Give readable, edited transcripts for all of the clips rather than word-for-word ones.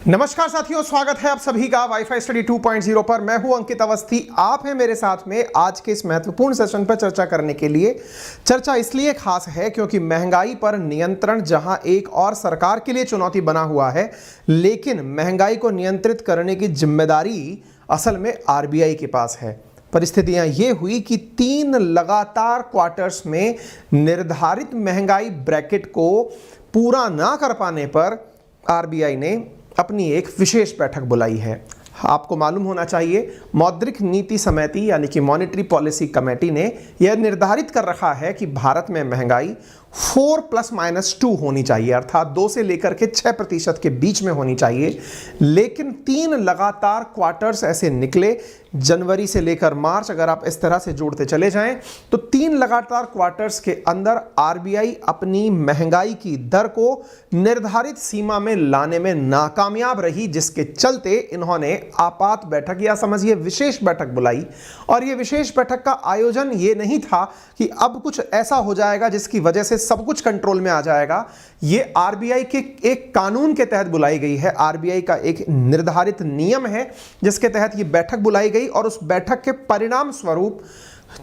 नमस्कार साथियों, स्वागत है आप सभी का वाईफाई स्टडी 2.0 पर। मैं हूं अंकित अवस्थी, आप हैं मेरे साथ में आज के इस महत्वपूर्ण सेशन पर चर्चा करने के लिए। चर्चा इसलिए खास है क्योंकि महंगाई पर नियंत्रण जहां एक और सरकार के लिए चुनौती बना हुआ है, लेकिन महंगाई को नियंत्रित करने की जिम्मेदारी असल में आरबीआई के पास है। परिस्थितियां ये हुई कि 3 लगातार क्वार्टर्स में निर्धारित महंगाई ब्रैकेट को पूरा ना कर पाने पर आरबीआई ने अपनी एक विशेष बैठक बुलाई है। आपको मालूम होना चाहिए, मौद्रिक नीति समिति यानी कि मॉनेटरी पॉलिसी कमेटी ने यह निर्धारित कर रखा है कि भारत में महंगाई 4 ± 2 होनी चाहिए, अर्थात 2 से लेकर के 6% के बीच में होनी चाहिए। लेकिन 3 लगातार क्वार्टर्स ऐसे निकले, जनवरी से लेकर मार्च, अगर आप इस तरह से जोड़ते चले जाएं तो 3 लगातार क्वार्टर्स के अंदर आरबीआई अपनी महंगाई की दर को निर्धारित सीमा में लाने में नाकामयाब रही, जिसके चलते इन्होंने आपात बैठक या समझिए विशेष बैठक बुलाई। और यह विशेष बैठक का आयोजन ये नहीं था कि अब कुछ ऐसा हो जाएगा जिसकी वजह से सब कुछ कंट्रोल में आ जाएगा। ये आरबीआई के एक कानून के तहत बुलाई गई है। आरबीआई का एक निर्धारित नियम है जिसके तहत ये बैठक बुलाई गई और उस बैठक के परिणाम स्वरूप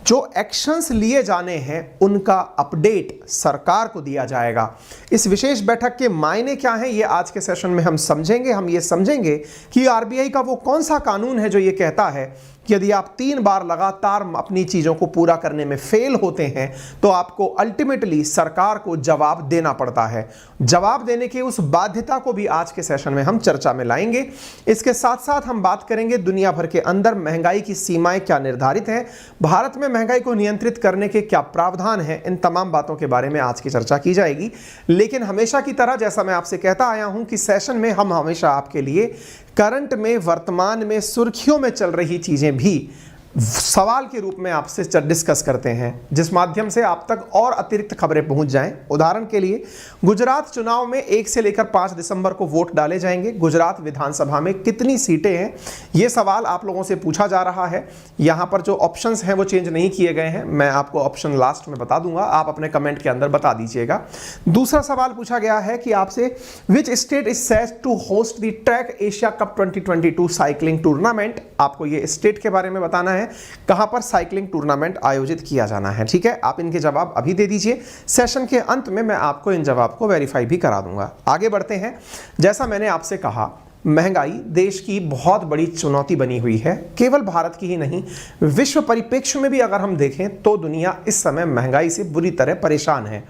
जो एक्शंस लिए जाने हैं उनका अपडेट सरकार को दिया जाएगा। इस विशेष बैठक के मायने क्या हैं, ये आज के सेशन में हम समझेंगे। हम ये समझेंगे कि आरबीआई का वो कौन सा कानून है जो ये कहता है कि यदि आप 3 बार लगातार अपनी चीजों को पूरा करने में फेल होते हैं तो आपको अल्टीमेटली सरकार को जवाब देना पड़ता है। जवाब देने की उस बाध्यता को भी आज के सेशन में हम चर्चा में लाएंगे। इसके साथ साथ हम बात करेंगे दुनिया भर के अंदर महंगाई की सीमाएं क्या निर्धारित हैं, भारत में महंगाई को नियंत्रित करने के क्या प्रावधान हैं। इन तमाम बातों के बारे में आज की चर्चा की जाएगी। लेकिन हमेशा की तरह जैसा मैं आपसे कहता आया हूं कि सेशन में हम हमेशा आपके लिए करंट में, वर्तमान में सुर्खियों में चल रही चीजें भी सवाल के रूप में आपसे डिस्कस करते हैं, जिस माध्यम से आप तक और अतिरिक्त खबरें पहुंच जाएं। उदाहरण के लिए, गुजरात चुनाव में 1 से लेकर 5 दिसंबर को वोट डाले जाएंगे। गुजरात विधानसभा में कितनी सीटें हैं, यह सवाल आप लोगों से पूछा जा रहा है। यहां पर जो ऑप्शंस हैं वो चेंज नहीं किए गए हैं, मैं आपको ऑप्शन लास्ट में बता दूंगा, आप अपने कमेंट के अंदर बता दीजिएगा। दूसरा सवाल पूछा गया है कि आपसे, which state is set to host the track Asia cup 2022 cycling tournament. आपको ये स्टेट के बारे में बताना है कहां पर साइकिलिंग टूर्नामेंट आयोजित किया जाना है। ठीक है, आप इनके जवाब अभी दे दीजिए। सेशन के अंत में मैं आपको इन जवाब को वेरीफाई भी करा दूंगा। आगे बढ़ते हैं। जैसा मैंने आपसे कहा, महंगाई देश की बहुत बड़ी चुनौती बनी हुई है, केवल भारत की ही नहीं, विश्व परिप्रेक्ष्य में भी अगर हम देखें तो दुनिया इस समय महंगाई से बुरी तरह परेशान है।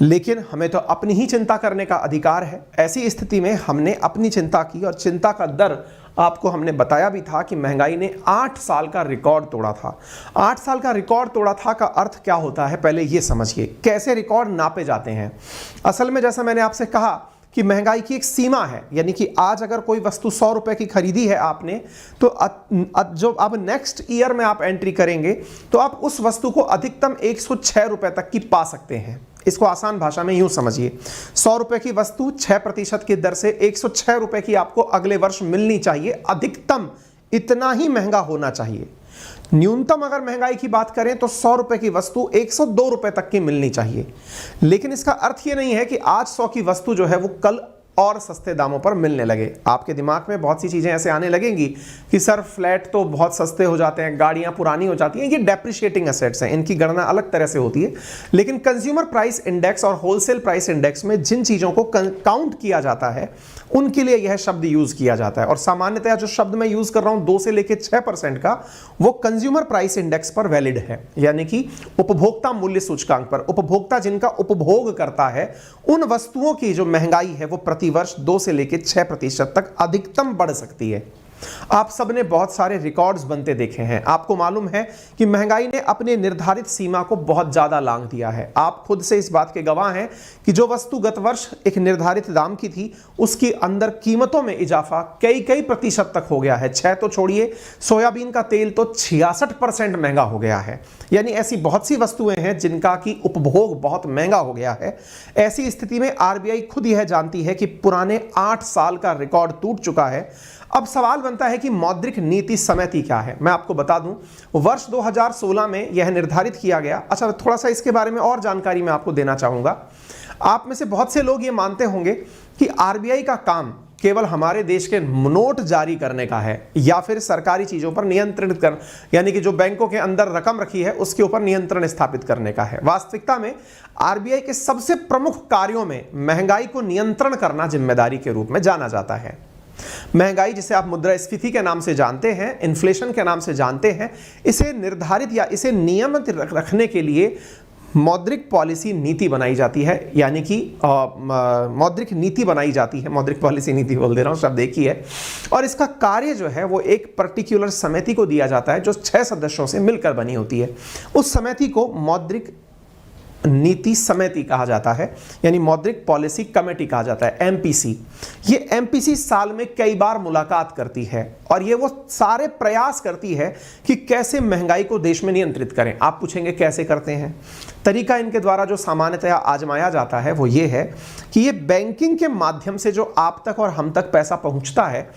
लेकिन हमें तो अपनी ही चिंता करने का अधिकार है। ऐसी स्थिति में हमने अपनी चिंता की और चिंता का दर आपको हमने बताया भी था कि महंगाई ने 8 साल का रिकॉर्ड तोड़ा था। 8 साल का रिकॉर्ड तोड़ा था का अर्थ क्या होता है, पहले ये समझिए कैसे रिकॉर्ड नापे जाते हैं। असल में जैसा मैंने आपसे कहा कि महंगाई की एक सीमा है, यानी कि आज अगर कोई वस्तु 100 रुपए की खरीदी है आपने, तो जो अब नेक्स्ट ईयर में आप एंट्री करेंगे तो आप उस वस्तु को अधिकतम 106 रुपए तक की पा सकते हैं। इसको आसान भाषा में यूं समझिए, 100 रुपए की वस्तु 6% की दर से 106 रुपए की आपको अगले वर्ष मिलनी चाहिए। अधिकतम इतना ही महंगा होना चाहिए। न्यूनतम अगर महंगाई की बात करें तो 100 रुपए की वस्तु 102 रुपए तक की मिलनी चाहिए। लेकिन इसका अर्थ यह नहीं है कि आज 100 की वस्तु जो है वो कल और सस्ते दामों पर मिलने लगे। आपके दिमाग में बहुत सी चीजें ऐसे आने लगेंगी कि सर फ्लैट तो बहुत सस्ते हो जाते हैं, गाड़ियां पुरानी हो जाती हैं। ये डेप्रिशिएटिंग एसेट्स हैं, इनकी गणना अलग तरह से होती है। लेकिन कंज्यूमर प्राइस इंडेक्स और होलसेल प्राइस इंडेक्स में जिन चीजों को काउंट किया जाता है उनके लिए यह शब्द यूज किया जाता है। और सामान्यतः जो शब्द मैं यूज कर रहा हूं 2 से लेकर 6% का, वो कंज्यूमर प्राइस इंडेक्स पर वैलिड है, यानी कि उपभोक्ता मूल्य सूचकांक पर। उपभोक्ता जिनका उपभोग करता है उन वस्तुओं की जो महंगाई है वो प्रति वर्ष 2 से लेकर 6% तक अधिकतम बढ़ सकती है। आप सबने बहुत सारे रिकॉर्ड्स बनते देखे हैं। आपको मालूम है कि महंगाई ने अपने निर्धारित सीमा को बहुत ज्यादा लांघ दिया है। आप खुद से इस बात के गवाह हैं कि जो वस्तु गत वर्ष एक निर्धारित दाम की थी, उसकी अंदर कीमतों में इजाफा कई प्रतिशत तक हो गया है। 6 तो छोड़िए, सोयाबीन का तेल तो 66% महंगा हो गया है। यानी ऐसी बहुत सी वस्तुएं हैं जिनका की उपभोग बहुत महंगा हो गया है। ऐसी स्थिति में आरबीआई खुद यह जानती है कि पुराने 8 साल का रिकॉर्ड टूट चुका है। अब सवाल बनता है कि मौद्रिक नीति समिति क्या है। मैं आपको बता दूं, वर्ष 2016 में यह निर्धारित किया गया। अच्छा, थोड़ा सा इसके बारे में और जानकारी मैं आपको देना चाहूंगा। आप में से बहुत से लोग ये मानते होंगे कि आरबीआई का काम केवल हमारे देश के नोट जारी करने का है या फिर सरकारी चीजों पर नियंत्रण कर, यानी कि जो बैंकों के अंदर रकम रखी है उसके ऊपर नियंत्रण स्थापित करने का है। वास्तविकता में आरबीआई के सबसे प्रमुख कार्यों में महंगाई को नियंत्रण करना जिम्मेदारी के रूप में जाना जाता है। महंगाई, जिसे आप मुद्रास्फीति के नाम से जानते हैं, इन्फ्लेशन के नाम से जानते हैं, इसे निर्धारित या इसे नियमित रखने के लिए मौद्रिक पॉलिसी नीति बनाई जाती है, यानी कि मौद्रिक नीति बनाई जाती है। मौद्रिक पॉलिसी नीति बोल दे रहा हूं, शब्द एक ही है। और इसका कार्य जो है वो एक पर्टिकुलर समिति को दिया जाता है जो 6 सदस्यों से मिलकर बनी होती है। उस समिति को मौद्रिक नीति समिति कहा जाता है, यानी मौद्रिक पॉलिसी कमेटी कहा जाता है, एमपीसी। ये एमपीसी साल में कई बार मुलाकात करती है और ये वो सारे प्रयास करती है कि कैसे महंगाई को देश में नियंत्रित करें। आप पूछेंगे कैसे करते हैं? तरीका इनके द्वारा जो सामान्यतया आजमाया जाता है वो ये है कि ये बैंकिंग के माध्यम से जो आप तक और हम तक पैसा पहुंचता है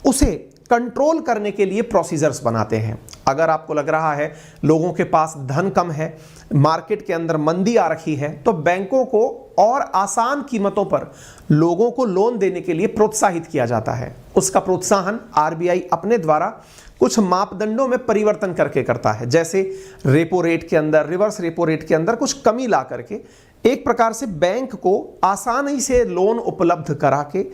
उसे कंट्रोल करने के लिए प्रोसीजर्स बनाते हैं। अगर आपको लग रहा है लोगों के पास धन कम है, मार्केट के अंदर मंदी आ रखी है, तो बैंकों को और आसान कीमतों पर लोगों को लोन देने के लिए प्रोत्साहित किया जाता है। उसका प्रोत्साहन आरबीआई अपने द्वारा कुछ मापदंडों में परिवर्तन करके करता है, जैसे रेपो रेट के अंदर, रिवर्स रेपो रेट के अंदर कुछ कमी ला करके एक प्रकार से बैंक को आसानी से लोन उपलब्ध करा के,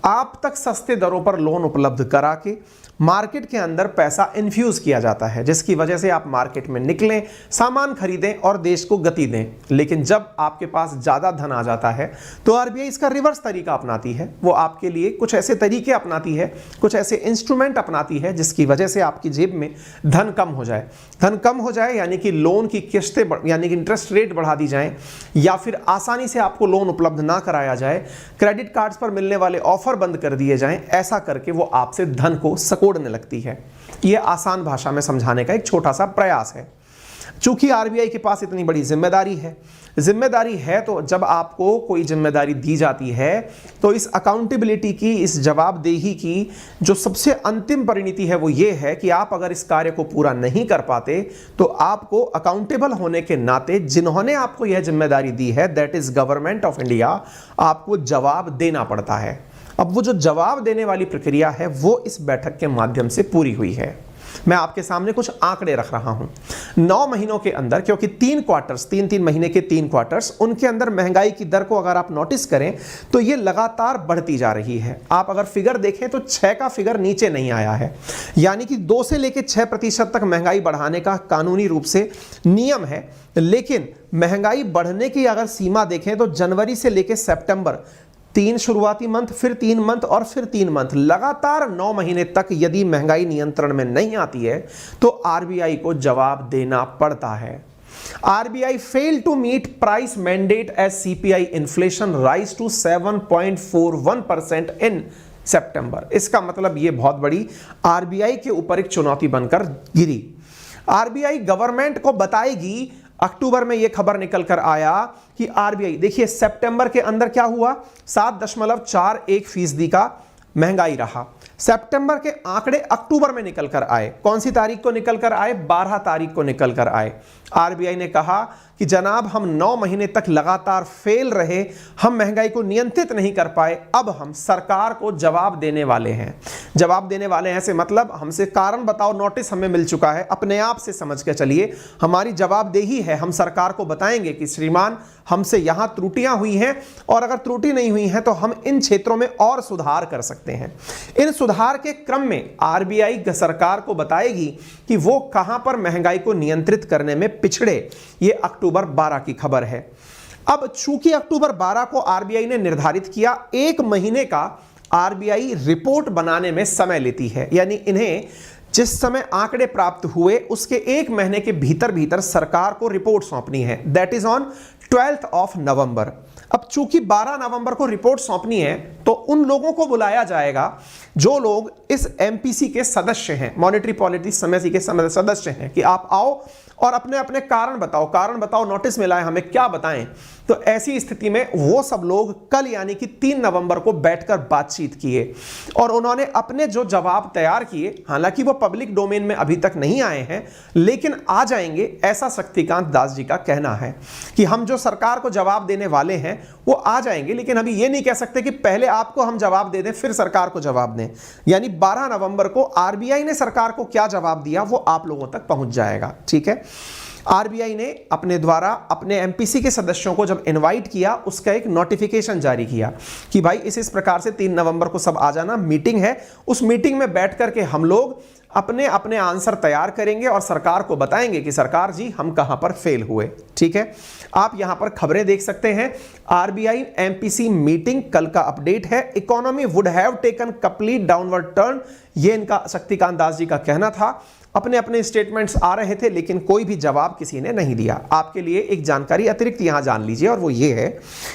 आप तक सस्ते दरों पर लोन उपलब्ध करा के मार्केट के अंदर पैसा इन्फ्यूज किया जाता है, जिसकी वजह से आप मार्केट में निकलें, सामान खरीदें और देश को गति दें। लेकिन जब आपके पास ज़्यादा धन आ जाता है तो आरबीआई इसका रिवर्स तरीका अपनाती है। वो आपके लिए कुछ ऐसे तरीके अपनाती है, कुछ ऐसे इंस्ट्रूमेंट अपनाती है जिसकी वजह से आपकी जेब में धन कम हो जाए। धन कम हो जाए यानी कि लोन की किस्तें यानी कि इंटरेस्ट रेट बढ़ा दी जाए, या फिर आसानी से आपको लोन उपलब्ध ना कराया जाए, क्रेडिट कार्ड्स पर मिलने वाले ऑफर बंद कर दिए जाएं। ऐसा करके वो आपसे धन को सकोड़ने लगती है। यह आसान भाषा में समझाने का एक छोटा सा प्रयास है। चूंकि आरबीआई के पास इतनी बड़ी जिम्मेदारी है तो जब आपको कोई जिम्मेदारी दी जाती है तो इस अकाउंटेबिलिटी की, इस जवाबदेही की जो सबसे अंतिम परिणति है वो ये है कि आप अगर इस कार्य को पूरा नहीं कर पाते तो आपको अकाउंटेबल होने के नाते जिन्होंने आपको यह जिम्मेदारी दी है, that is government of India, आपको जवाब देना पड़ता है। अब वो जो जवाब देने वाली प्रक्रिया है वो इस बैठक के माध्यम से पूरी हुई है। मैं आपके सामने कुछ आंकड़े रख रहा हूं। 9 महीनों के अंदर, क्योंकि 3 क्वार्टर्स, 3-3 महीने के 3 क्वार्टर्स, उनके अंदर महंगाई की दर को अगर आप नोटिस करें तो ये लगातार बढ़ती जा रही है। आप अगर फिगर देखें तो 6 का फिगर नीचे नहीं आया है, यानी कि 2 से लेकर 6% तक महंगाई बढ़ाने का कानूनी रूप से नियम है। लेकिन महंगाई बढ़ने की अगर सीमा देखें तो जनवरी से लेकर सितंबर, 3 शुरुआती मंथ, फिर 3 मंथ और फिर 3 मंथ, लगातार 9 महीने तक यदि महंगाई नियंत्रण में नहीं आती है तो आरबीआई को जवाब देना पड़ता है। RBI fail to meet price mandate as CPI inflation rise to 7.41% in September. इसका मतलब यह बहुत बड़ी आरबीआई के ऊपर एक चुनौती बनकर गिरी। आरबीआई गवर्नमेंट को बताएगी, अक्टूबर में यह खबर निकल कर आया कि आरबीआई, देखिए सितंबर के अंदर क्या हुआ, 7.41% का महंगाई रहा। सितंबर के आंकड़े अक्टूबर में निकल कर आए। कौन सी तारीख को निकल कर आए? 12 तारीख को निकल कर आए। आरबीआई ने कहा कि जनाब हम 9 महीने तक लगातार फेल रहे, हम महंगाई को नियंत्रित नहीं कर पाए, अब हम सरकार को जवाब देने वाले हैं। जवाब देने वाले हैं से मतलब हमसे कारण बताओ नोटिस हमें मिल चुका है, अपने आप से समझ के चलिए हमारी जवाबदेही है। हम सरकार को बताएंगे कि श्रीमान हमसे यहां त्रुटियां हुई हैं और अगर त्रुटि नहीं हुई है तो हम इन क्षेत्रों में और सुधार कर सकते हैं। इन सुधार के क्रम में आरबीआई सरकार को बताएगी कि वो कहां पर महंगाई को नियंत्रित करने में पिछड़े। ये अक्टूबर 12 की खबर है। अब चूंकि अक्टूबर 12 को आरबीआई ने निर्धारित किया, 1 महीने का आरबीआई रिपोर्ट बनाने में समय लेती है, यानी इन्हें जिस समय आंकड़े प्राप्त हुए उसके 1 महीने के भीतर भीतर सरकार को रिपोर्ट सौंपनी है। That is on 12th of November. अब चूंकि 12 नवंबर को रिपोर्ट सौंपनी है तो उन लोगों को बुलाया जाएगा जो लोग इस एमपीसी के सदस्य हैं, मॉनेटरी पॉलिसी समिति के सदस्य हैं, कि आप आओ और अपने अपने कारण बताओ, नोटिस मिला है हमें, क्या बताएं। तो ऐसी स्थिति में वो सब लोग कल यानी कि 3 नवंबर को बैठकर बातचीत किए और उन्होंने अपने जो जवाब तैयार किए, हालांकि वो पब्लिक डोमेन में अभी तक नहीं आए हैं लेकिन आ जाएंगे, ऐसा शक्तिकांत दास जी का कहना है कि हम जो सरकार को जवाब देने वाले हैं वो आ जाएंगे, लेकिन अभी ये नहीं कह सकते कि पहले आपको हम जवाब दे दें फिर सरकार को जवाब दें। यानी 12 नवंबर को आरबीआई ने सरकार को क्या जवाब दिया वो आप लोगों तक पहुंच जाएगा। ठीक है, आरबीआई ने अपने द्वारा अपने एमपीसी के सदस्यों को जब इनवाइट किया, उसका एक नोटिफिकेशन जारी किया कि भाई इस प्रकार से 3 नवंबर को सब आ जाना, मीटिंग है, उस मीटिंग में बैठ करके हम लोग अपने अपने आंसर तैयार करेंगे और सरकार को बताएंगे कि सरकार जी हम कहां पर फेल हुए। ठीक है, आप यहां पर खबरें देख सकते हैं। आरबीआई एमपीसी मीटिंग कल का अपडेट है। Economy would have taken complete downward turn, ये इनका शक्तिकांत दास जी का कहना था। अपने अपने स्टेटमेंट्स आ रहे थे लेकिन कोई भी जवाब किसी ने नहीं दिया। आपके लिए एक जानकारी अतिरिक्त यहां जान लीजिए और वो ये है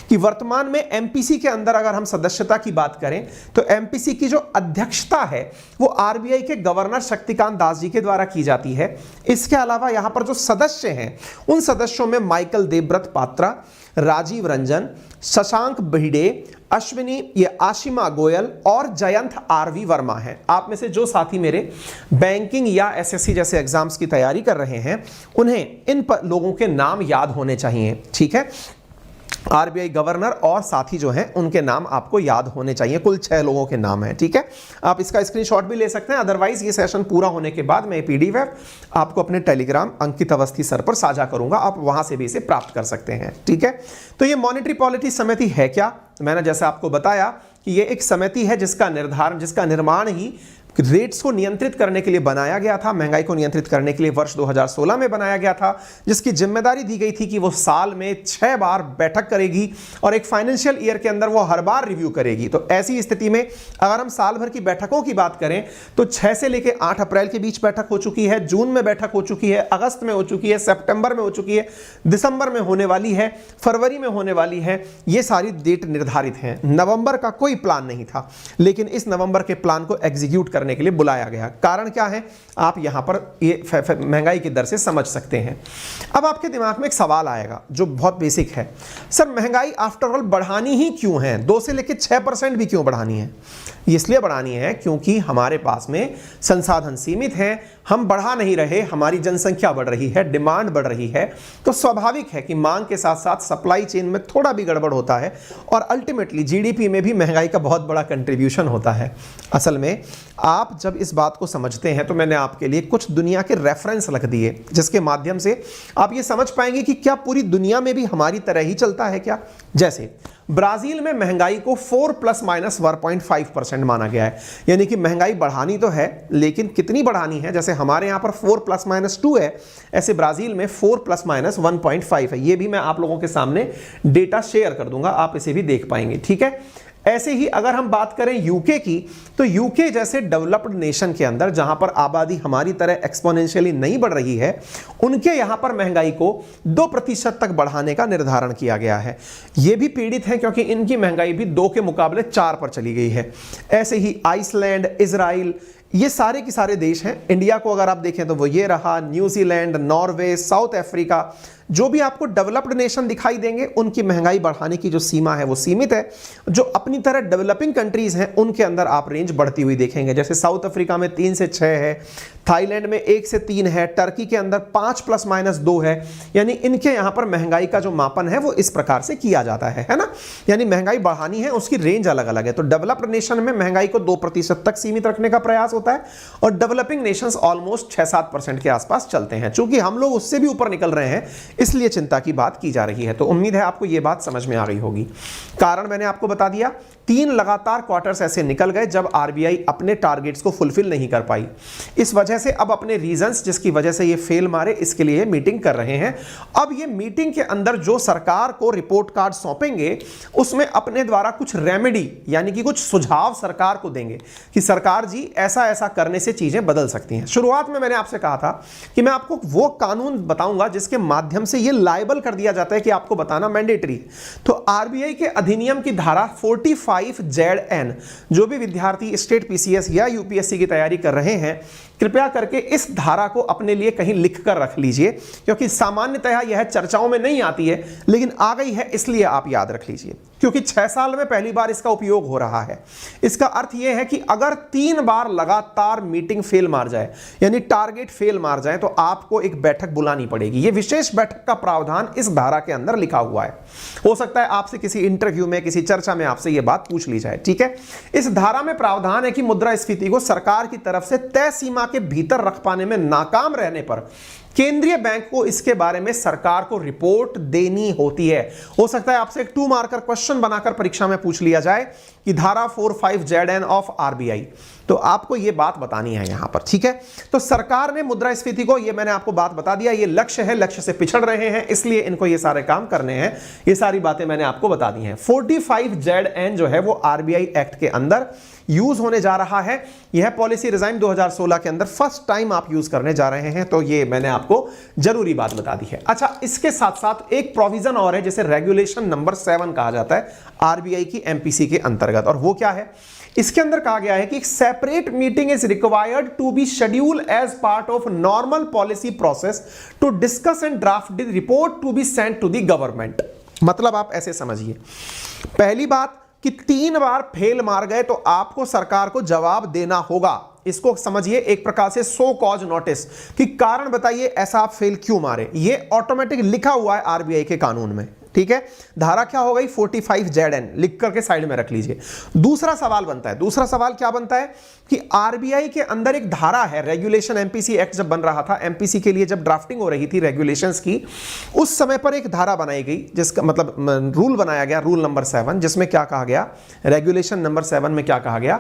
कि वर्तमान में एमपीसी के अंदर अगर हम सदस्यता की बात करें तो एमपीसी की जो अध्यक्षता है वो आरबीआई के गवर्नर शक्तिकांत दास जी के द्वारा की जाती है। इसके अलावा यहां पर जो सदस्य हैं उन सदस्यों में माइकल देवव्रत पात्रा, राजीव रंजन, शशांक भिड़े, अश्विनी ये आशिमा गोयल और जयंत आरवी वर्मा हैं। आप में से जो साथी मेरे बैंकिंग या एसएससी जैसे एग्जाम्स की तैयारी कर रहे हैं उन्हें इन लोगों के नाम याद होने चाहिए। ठीक है, आरबीआई गवर्नर और साथी जो हैं उनके नाम आपको याद होने चाहिए। कुल 6 लोगों के नाम हैं। ठीक है, आप इसका स्क्रीनशॉट भी ले सकते हैं, अदरवाइज ये सेशन पूरा होने के बाद मैं पीडीएफ आपको अपने टेलीग्राम अंकित अवस्थी सर पर साझा करूंगा, आप वहां से भी इसे प्राप्त कर सकते हैं। ठीक है, तो ये मॉनेटरी पॉलिसी समिति है क्या? मैंने जैसे आपको बताया कि ये एक समिति है जिसका निर्माण ही रेट्स को नियंत्रित करने के लिए बनाया गया था, महंगाई को नियंत्रित करने के लिए वर्ष 2016 में बनाया गया था, जिसकी जिम्मेदारी दी गई थी कि वो साल में 6 बार बैठक करेगी और एक फाइनेंशियल ईयर के अंदर वो हर बार रिव्यू करेगी। तो ऐसी स्थिति में अगर हम साल भर की बैठकों की बात करें तो 6 से लेकर 8 अप्रैल के बीच बैठक हो चुकी है, जून में बैठक हो चुकी है, अगस्त में हो चुकी है, सितंबर में हो चुकी है, दिसंबर में होने वाली है, फरवरी में होने वाली है। ये सारी डेट निर्धारित हैं। नवंबर का कोई प्लान नहीं था, लेकिन इस नवंबर के प्लान को एग्जीक्यूट करने के लिए बुलाया गया। कारण क्या है आप यहां पर ये महंगाई की दर से समझ सकते हैं। अब आपके दिमाग में एक सवाल आएगा जो बहुत बेसिक है, सर महंगाई आफ्टर ऑल बढ़ानी ही क्यों है? 2 से लेकर 6% भी क्यों बढ़ानी है? इसलिए बढ़ानी है क्योंकि हमारे पास में संसाधन सीमित हैं, हम बढ़ा नहीं रहे, हमारी जनसंख्या बढ़ रही है, डिमांड बढ़ रही है, तो स्वाभाविक है कि मांग के साथ साथ सप्लाई चेन में थोड़ा भी गड़बड़ होता है और अल्टीमेटली जीडीपी में भी महंगाई का बहुत बड़ा कंट्रीब्यूशन होता है। असल में आप जब इस बात को समझते हैं तो मैंने आपके लिए कुछ दुनिया के रेफरेंस रख दिए जिसके माध्यम से आप ये समझ पाएंगे कि क्या पूरी दुनिया में भी हमारी तरह ही चलता है क्या। जैसे ब्राजील में महंगाई को 4 ± 1.5% माना गया है, यानी कि महंगाई बढ़ानी तो है लेकिन कितनी बढ़ानी है? जैसे हमारे यहां पर 4 ± 2 है, ऐसे ब्राजील में 4 ± 1.5 है। ये भी मैं आप लोगों के सामने डेटा शेयर कर दूंगा, आप इसे भी देख पाएंगे। ठीक है, ऐसे ही अगर हम बात करें यूके की, तो यूके जैसे डेवलप्ड नेशन के अंदर जहां पर आबादी हमारी तरह एक्सपोनेंशियली नहीं बढ़ रही है, उनके यहां पर महंगाई को 2% तक बढ़ाने का निर्धारण किया गया है। ये भी पीड़ित है क्योंकि इनकी महंगाई भी 2 के मुकाबले 4 पर चली गई है। ऐसे ही आइसलैंड, इजराइल, ये सारे के सारे देश हैं। इंडिया को अगर आप देखें तो वो ये रहा, न्यूजीलैंड, नॉर्वे, साउथ अफ्रीका, जो भी आपको डेवलप्ड नेशन दिखाई देंगे उनकी महंगाई बढ़ाने की जो सीमा है वो सीमित है। जो अपनी तरह डेवलपिंग कंट्रीज हैं उनके अंदर आप रेंज बढ़ती हुई देखेंगे। जैसे साउथ अफ्रीका में 3 से 6 है, थाईलैंड में 1 से 3 है, टर्की के अंदर 5 ± 2 है। यानी इनके यहां पर महंगाई का जो मापन है वो इस प्रकार से किया जाता है ना। यानी महंगाई बढ़ानी है उसकी रेंज अलग अलग है। तो डेवलप्ड नेशन में महंगाई को 2% तक सीमित रखने का प्रयास होता है और डेवलपिंग नेशंस ऑलमोस्ट 6-7% के आसपास चलते हैं। चूंकि हम लोग उससे भी ऊपर निकल रहे हैं इसलिए चिंता की बात की जा रही है। तो उम्मीद है आपको यह बात समझ में आ गई होगी। कारण मैंने आपको बता दिया, 3 लगातार क्वार्टर्स ऐसे निकल गए जब आरबीआई अपने टारगेट्स को फुलफिल नहीं कर पाई। इस वजह से अब अपने रीजंस जिसकी वजह से ये फेल मारे, इसके लिए मीटिंग कर रहे हैं। अब ये मीटिंग के अंदर जो सरकार को रिपोर्ट कार्ड सौंपेंगे उसमें अपने द्वारा कुछ रेमेडी यानी कि कुछ सुझाव सरकार को देंगे कि सरकार जी ऐसा ऐसा करने से चीजें बदल सकती हैं। शुरुआत में मैंने आपसे कहा था कि मैं आपको वो कानून बताऊंगा जिसके माध्यम से ये लायबल कर दिया जाता है कि आपको बताना मैंडेटरी है। तो आरबीआई के अधिनियम की धारा 45ZN, जो भी विद्यार्थी स्टेट पीसीएस या यूपीएससी की तैयारी कर रहे हैं कृपया करके इस धारा को अपने लिए कहीं लिख कर रख लीजिए, क्योंकि सामान्यतः यह चर्चाओं में नहीं आती है लेकिन आ गई है इसलिए आप याद रख लीजिए, क्योंकि 6 साल में पहली बार इसका उपयोग हो रहा है। इसका अर्थ यह है कि अगर 3 बार लगातार मीटिंग फेल मार जाए यानी टारगेट फेल मार जाए तो आपको एक बैठक बुलानी पड़ेगी। यह विशेष बैठक एक्ट का प्रावधान इस धारा के अंदर लिखा हुआ है। हो सकता है आपसे किसी इंटरव्यू में, किसी चर्चा में आपसे यह बात पूछ ली जाए, ठीक है। इस धारा में प्रावधान है कि मुद्रास्फीति को सरकार की तरफ से तय सीमा के भीतर रख पाने में नाकाम रहने पर केंद्रीय बैंक को इसके बारे में सरकार को रिपोर्ट देनी होती है। हो सकता है आपसे एक 2 मार्कर क्वेश्चन बनाकर परीक्षा में पूछ लिया जाए कि धारा 45ZN ऑफ RBI, तो आपको यह बात बतानी है यहां पर, ठीक है। तो सरकार ने मुद्रास्फीति को, ये मैंने आपको बात बता दिया, ये लक्ष्य है, लक्ष्य से पिछड़ रहे हैं, इसलिए इनको ये सारे काम करने हैं। ये सारी बातें मैंने आपको बता दी हैं। 45ZN जो है वो RBI एक्ट के अंदर यूज होने जा रहा है। यह पॉलिसी रिजाइन 2016 के अंदर फर्स्ट टाइम आप यूज करने जा रहे हैं, तो ये मैंने आपको जरूरी बात बता दी है। अच्छा, इसके साथ साथ एक प्रोविजन और है जिसे रेगुलेशन नंबर 7 कहा जाता है RBI की MPC के अंतर्गत, और वो क्या है? इसके अंदर कहा गया है कि separate meeting is required to be schedule as part of normal policy process to discuss and draft the report to be sent to the government. मतलब आप ऐसे समझिए, पहली बात कि 3 बार फेल मार गए तो आपको सरकार को जवाब देना होगा। इसको समझिए एक प्रकार से सो कॉज नोटिस, कि कारण बताइए ऐसा आप फेल क्यों मारे। ये ऑटोमेटिक लिखा हुआ है RBI के कानून में, ठीक है। धारा क्या हो गई? 45ZN लिख करके साइड में रख लीजिए। दूसरा सवाल बनता है, दूसरा सवाल क्या बनता है कि RBI के अंदर एक धारा है, रेगुलेशन MPC एक्ट जब बन रहा था, MPC के लिए जब ड्राफ्टिंग हो रही थी रेगुलेशंस की, उस समय पर एक धारा बनाई गई जिसका मतलब रूल बनाया गया, रूल नंबर 7, जिसमें क्या कहा गया, रेगुलेशन नंबर 7 में क्या कहा गया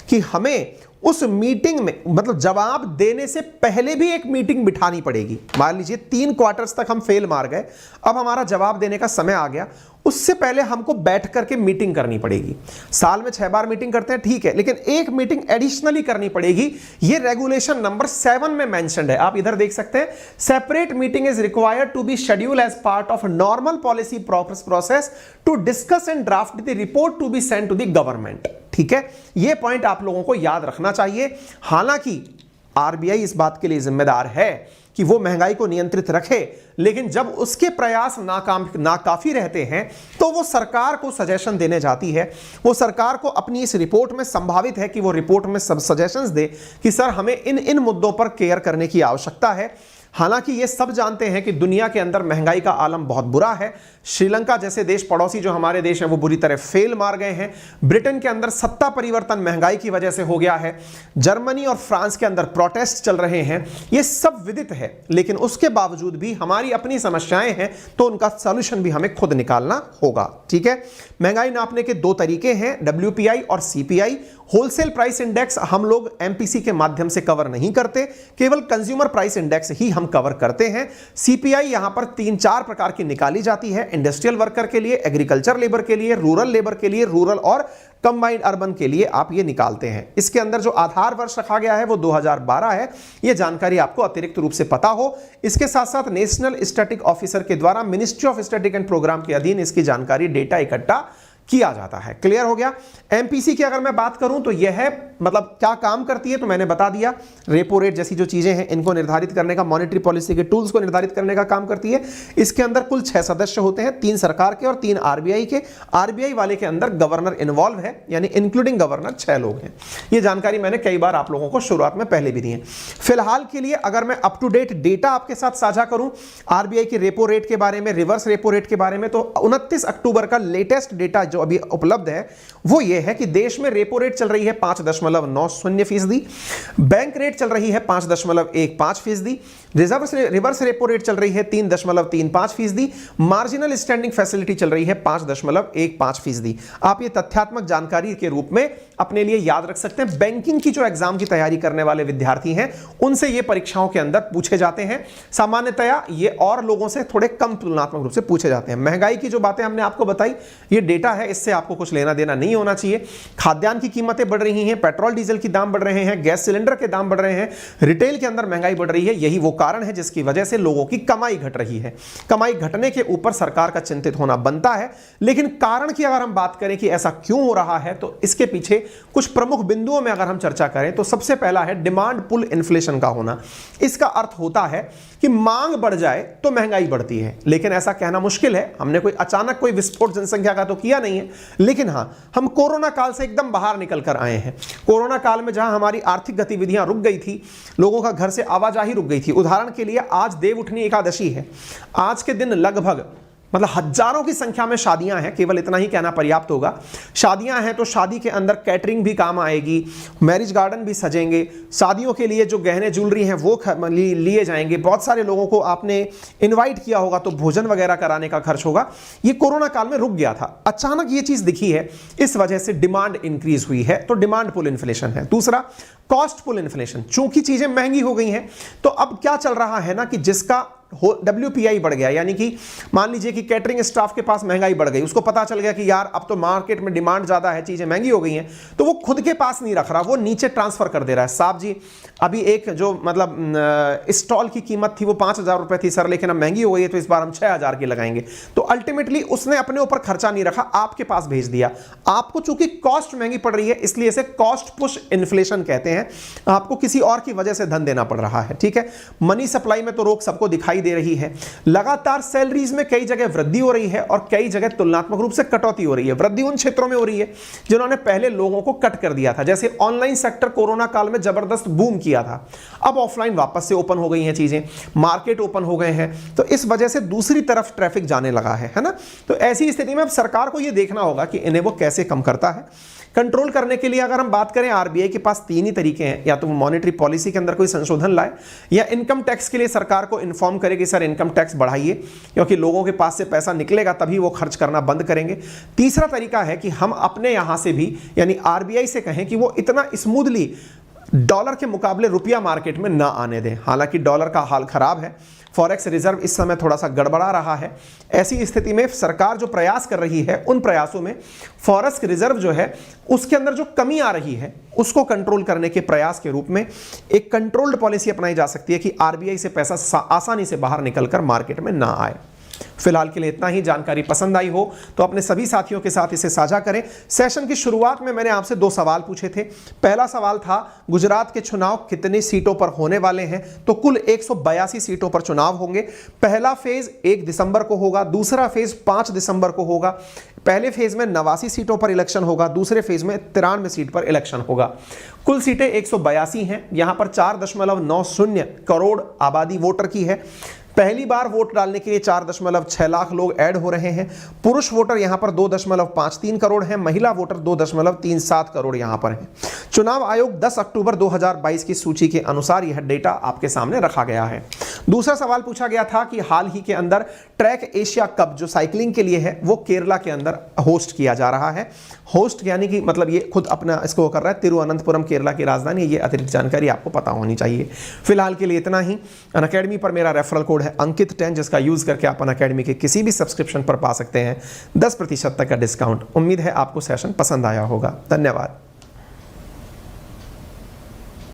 कि हमें उस मीटिंग में, मतलब जवाब देने से पहले भी एक मीटिंग बिठानी पड़ेगी। मान लीजिए 3 क्वार्टर्स तक हम फेल मार गए, अब हमारा जवाब देने का समय आ गया, उससे पहले हमको बैठ करके मीटिंग करनी पड़ेगी। साल में 6 बार मीटिंग करते हैं, ठीक है, लेकिन एक मीटिंग एडिशनली करनी पड़ेगी। ये रेगुलेशन नंबर 7 में मेंशन्ड है, आप इधर देख सकते हैं। Separate meeting is required to be schedule as part of normal policy process to discuss and draft the report to be sent to the government, ठीक है। ये पॉइंट आप लोगों को याद रखना चाहिए। हालांकि RBI इस बात के लिए जिम्मेदार है कि वो महंगाई को नियंत्रित रखे, लेकिन जब उसके प्रयास नाकाफी रहते हैं तो वो सरकार को सजेशन देने जाती है। वो सरकार को अपनी इस रिपोर्ट में संभावित है कि वो रिपोर्ट में सब सजेशंस दे कि सर हमें इन मुद्दों पर केयर करने की आवश्यकता है। हालांकि ये सब जानते हैं कि दुनिया के अंदर महंगाई का आलम बहुत बुरा है। श्रीलंका जैसे देश, पड़ोसी जो हमारे देश हैं, वो बुरी तरह फेल मार गए हैं। ब्रिटेन के अंदर सत्ता परिवर्तन महंगाई की वजह से हो गया है। जर्मनी और फ्रांस के अंदर प्रोटेस्ट चल रहे हैं। ये सब विदित है, लेकिन उसके बावजूद भी हमारी अपनी समस्याएं हैं, तो उनका सॉल्यूशन भी हमें खुद निकालना होगा, ठीक है। महंगाई नापने के 2 तरीके हैं, WPI और CPI। होलसेल प्राइस इंडेक्स हम लोग MPC के माध्यम से कवर नहीं करते, केवल कंज्यूमर प्राइस इंडेक्स ही हम कवर करते हैं। CPI यहां पर 3-4 प्रकार की निकाली जाती है, इंडस्ट्रियल वर्कर के लिए, एग्रीकल्चर लेबर के लिए, रूरल लेबर के लिए, रूरल और कंबाइंड अर्बन के लिए आप ये निकालते हैं। इसके अंदर जो आधार वर्ष रखा गया है वो 2012 है। ये जानकारी आपको अतिरिक्त रूप से पता हो। इसके साथ साथ नेशनल स्टैटिक ऑफिसर के द्वारा ministry of static and programme के अधीन इसकी जानकारी, डेटा इकट्ठा किया जाता है। क्लियर हो गया। MPC की अगर मैं बात करूं तो यह है, मतलब क्या काम करती है, तो मैंने बता दिया। रेपो रेट जैसी जो चीजें हैं इनको निर्धारित करने का, मॉनेटरी पॉलिसी के टूल्स को निर्धारित करने का काम करती है। इसके अंदर कुल 6 सदस्य होते हैं, 3 सरकार के और 3 RBI के। RBI वाले के अंदर गवर्नर इन्वॉल्व है, यानी इंक्लूडिंग गवर्नर 6 लोग हैं। ये जानकारी मैंने कई बार आप लोगों को शुरुआत में पहले भी दी है। फिलहाल के लिए अगर मैं अप टू डेट डेटा आपके साथ साझा करूं RBI के रेपो रेट के बारे में, रिवर्स रेपो रेट के बारे में, तो 29 अक्टूबर का लेटेस्ट डेटा जो अभी उपलब्ध है वो ये है कि देश में रेपो रेट चल रही है 5.90%, बैंक रेट चल रही है 5.15%, रिवर्स रेपो रेट चल रही है 3.35%, मार्जिनल स्टैंडिंग फैसिलिटी चल रही है 5.15%। आप ये तथ्यात्मक जानकारी के रूप में अपने लिए याद रख सकते हैं। बैंकिंग की जो एग्जाम की तैयारी करने वाले विद्यार्थी हैं उनसे ये परीक्षाओं के अंदर पूछे जाते हैं। सामान्यतया ये और लोगों से थोड़े कम तुलनात्मक रूप से पूछे जाते हैं। महंगाई की जो बातें हमने आपको बताई, ये डेटा है, इससे आपको कुछ लेना देना नहीं होना चाहिए। खाद्यान्न की कीमतें बढ़ रही हैं, पेट्रोल डीजल की दाम बढ़ रहे हैं, गैस सिलेंडर के दाम बढ़ रहे हैं, रिटेल के अंदर महंगाई बढ़ रही है। यही वो कारण है जिसकी वजह से लोगों की कमाई घट रही है। कमाई घटने के ऊपर सरकार का चिंतित होना बनता है, लेकिन कारण की अगर हम बात करें कि ऐसा क्यों हो रहा है, तो इसके पीछे कुछ प्रमुख बिंदुओं में अगर हम चर्चा करें तो सबसे पहला है डिमांड पुल इन्फ्लेशन का होना। इसका अर्थ होता है कि मांग बढ़ जाए तो महंगाई बढ़ती है, लेकिन ऐसा कहना मुश्किल है। हमने कोई अचानक कोई विस्फोट जनसंख्या का तो किया नहीं नहीं है, लेकिन हाँ, हम कोरोना काल से एकदम बाहर निकल कर आए हैं। कोरोना काल में जहां हमारी आर्थिक गतिविधियां रुक गई थी, लोगों का घर से आवाजाही रुक गई थी। उदाहरण के लिए आज देवउठनी एकादशी है, आज के दिन लगभग मतलब हजारों की संख्या में शादियां हैं, केवल इतना ही कहना पर्याप्त होगा। शादियां हैं तो शादी के अंदर कैटरिंग भी काम आएगी, मैरिज गार्डन भी सजेंगे, शादियों के लिए जो गहने ज्वेलरी हैं वो लिए जाएंगे, बहुत सारे लोगों को आपने इनवाइट किया होगा तो भोजन वगैरह कराने का खर्च होगा। ये कोरोना काल में रुक गया था, अचानक ये चीज दिखी है, इस वजह से डिमांड इंक्रीज हुई है, तो डिमांड पुल इन्फ्लेशन है। दूसरा कॉस्ट पुल इन्फ्लेशन, चूंकि चीजें महंगी हो गई हैं तो अब क्या चल रहा है ना कि जिसका WPI बढ़ गया, यानी कि मान लीजिए कि कैटरिंग स्टाफ के पास महंगाई बढ़ गई, उसको पता चल गया कि यार अब तो मार्केट में डिमांड ज्यादा है, चीजें महंगी हो गई हैं, तो वो खुद के पास नहीं रख रहा, वो नीचे ट्रांसफर कर दे रहा है। साहब जी अभी एक जो मतलब स्टॉल की कीमत थी वो 5,000 रुपए थी सर, लेकिन अब महंगी हो गई है तो इस बार हम 6,000 की लगाएंगे। तो अल्टीमेटली उसने अपने ऊपर खर्चा नहीं रखा, आपके पास भेज दिया। आपको चूंकि कॉस्ट महंगी पड़ रही है इसलिए इसे कॉस्ट पुश इन्फ्लेशन कहते हैं, आपको किसी और की वजह से धन देना पड़ रहा है, ठीक है। मनी सप्लाई में तो रोक सबको दिखाई दे रही है, लगातार सैलरीज में कई जगह वृद्धि हो रही है और कई जगह तुलनात्मक रूप से कटौती हो रही है। वृद्धि उन क्षेत्रों में हो रही है जिन्होंने पहले लोगों को कट कर दिया था, जैसे ऑनलाइन सेक्टर कोरोना काल में जबरदस्त बूम किया था, अब ऑफलाइन वापस से ओपन हो गई हैं चीजें, मार्केट ओपन हो गए हैं, तो इस वजह से दूसरी तरफ ट्रैफिक जाने लगा है ना। तो ऐसी स्थिति में अब सरकार को यह देखना होगा कि इन्हें वो कैसे कम करता है। कंट्रोल करने के लिए अगर हम बात करें, आरबीआई के पास तीन ही तरीके हैं, या तो वो मॉनेटरी पॉलिसी के अंदर कोई संशोधन लाए, या इनकम टैक्स के लिए सरकार को इन्फॉर्म करे कि सर इनकम टैक्स बढ़ाइए, क्योंकि लोगों के पास से पैसा निकलेगा तभी वो खर्च करना बंद करेंगे। तीसरा तरीका है कि हम अपने यहां से भी यानी आरबीआई से कहें कि वो इतना स्मूथली डॉलर के मुकाबले रुपया मार्केट में ना आने दें। हालांकि डॉलर का हाल खराब है, फॉरेक्स रिजर्व इस समय थोड़ा सा गड़बड़ा रहा है, ऐसी स्थिति में सरकार जो प्रयास कर रही है उन प्रयासों में फॉरेक्स रिजर्व जो है उसके अंदर जो कमी आ रही है उसको कंट्रोल करने के प्रयास के रूप में एक कंट्रोल्ड पॉलिसी अपनाई जा सकती है कि आरबीआई से पैसा आसानी से बाहर निकलकर मार्केट में ना आए। फिलहाल के लिए इतना ही। जानकारी पसंद आई हो तो अपने सभी साथियों के साथ इसे साझा करें। सेशन की शुरुआत में मैंने आपसे 2 सवाल पूछे थे। पहला सवाल था गुजरात के चुनाव कितनी सीटों पर होने वाले हैं, तो कुल 182 सीटों पर चुनाव होंगे। पहला फेज 1 दिसंबर को होगा, दूसरा फेज 5 दिसंबर को होगा। पहले फेज में 89 सीटों पर इलेक्शन होगा, दूसरे फेज में 93 सीट पर इलेक्शन होगा। कुल सीटें 182 हैं। यहां पर 4.90 करोड़ आबादी वोटर की है। पहली बार वोट डालने के लिए 4.6 लाख लोग ऐड हो रहे हैं। पुरुष वोटर यहां पर 2.53 करोड़ हैं, महिला वोटर 2.37 करोड़ यहां पर हैं। चुनाव आयोग 10 अक्टूबर 2022 की सूची के अनुसार यह डेटा आपके सामने रखा गया है। दूसरा सवाल पूछा गया था कि हाल ही के अंदर ट्रैक एशिया कप जो साइकिलिंग के लिए है वो केरला के अंदर होस्ट किया जा रहा है। होस्ट यानी कि मतलब ये खुद अपना इसको कर रहा है, तिरुवनंतपुरम केरला की राजधानी। ये अतिरिक्त जानकारी आपको पता होनी चाहिए। फिलहाल के लिए इतना ही। अनअकैडमी पर मेरा रेफरल कोड है अंकित 10, जिसका यूज करके आप अनअकैडमी के किसी भी सब्सक्रिप्शन पर पा सकते हैं 10% तक का डिस्काउंट। उम्मीद है आपको सेशन पसंद आया होगा। धन्यवाद।